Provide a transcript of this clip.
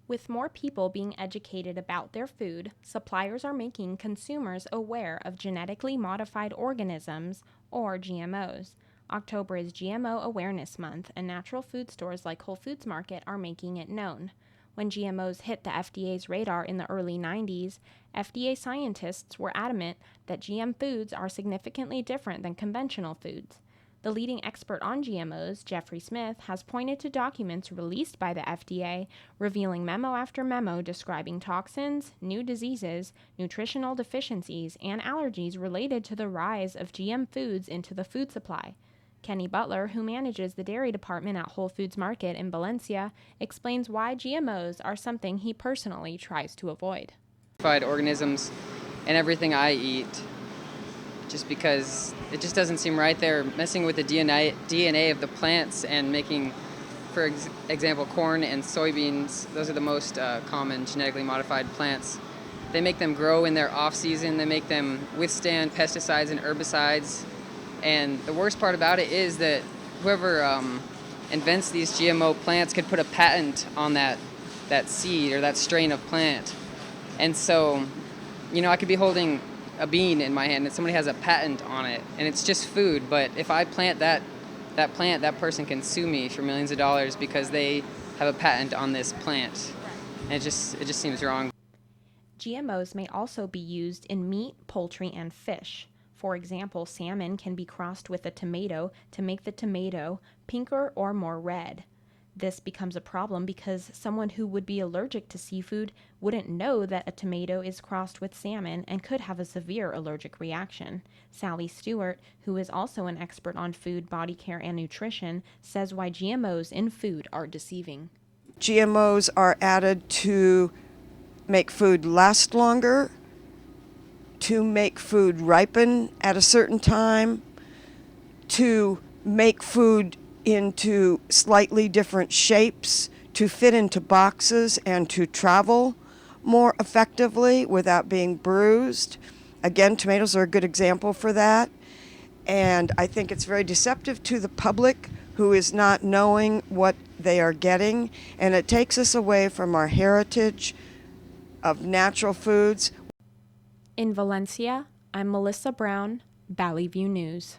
With more people being educated about their food, suppliers are making consumers aware of genetically modified organisms, or GMOs. October is GMO Awareness Month, and natural food stores like Whole Foods Market are making it known. When GMOs hit the FDA's radar in the early 90s, FDA scientists were adamant that GM foods are significantly different than conventional foods. The leading expert on GMOs, Jeffrey Smith, has pointed to documents released by the FDA revealing memo after memo describing toxins, new diseases, nutritional deficiencies, and allergies related to the rise of GM foods into the food supply. Kenny Butler, who manages the dairy department at Whole Foods Market in Valencia, explains why GMOs are something he personally tries to avoid. Organisms in everything I eat, just because it just doesn't seem right. They're messing with the DNA of the plants and making, for example, corn and soybeans. Those are the most common genetically modified plants. They make them grow in their off-season. They make them withstand pesticides and herbicides. And the worst part about it is that whoever invents these GMO plants could put a patent on that seed or that strain of plant. And so, I could be holding a bean in my hand and somebody has a patent on it and it's just food, but if I plant that plant, that person can sue me for millions of dollars because they have a patent on this plant. And it just seems wrong. GMOs may also be used in meat, poultry, and fish. For example, salmon can be crossed with a tomato to make the tomato pinker or more red. This becomes a problem because someone who would be allergic to seafood wouldn't know that a tomato is crossed with salmon and could have a severe allergic reaction. Sally Stewart, who is also an expert on food, body care, and nutrition, says why GMOs in food are deceiving. GMOs are added to make food last longer, to make food ripen at a certain time, to make food into slightly different shapes, to fit into boxes, and to travel more effectively without being bruised. Again, tomatoes are a good example for that. And I think it's very deceptive to the public who is not knowing what they are getting. And it takes us away from our heritage of natural foods. In Valencia, I'm Melissa Brown, Valley View News.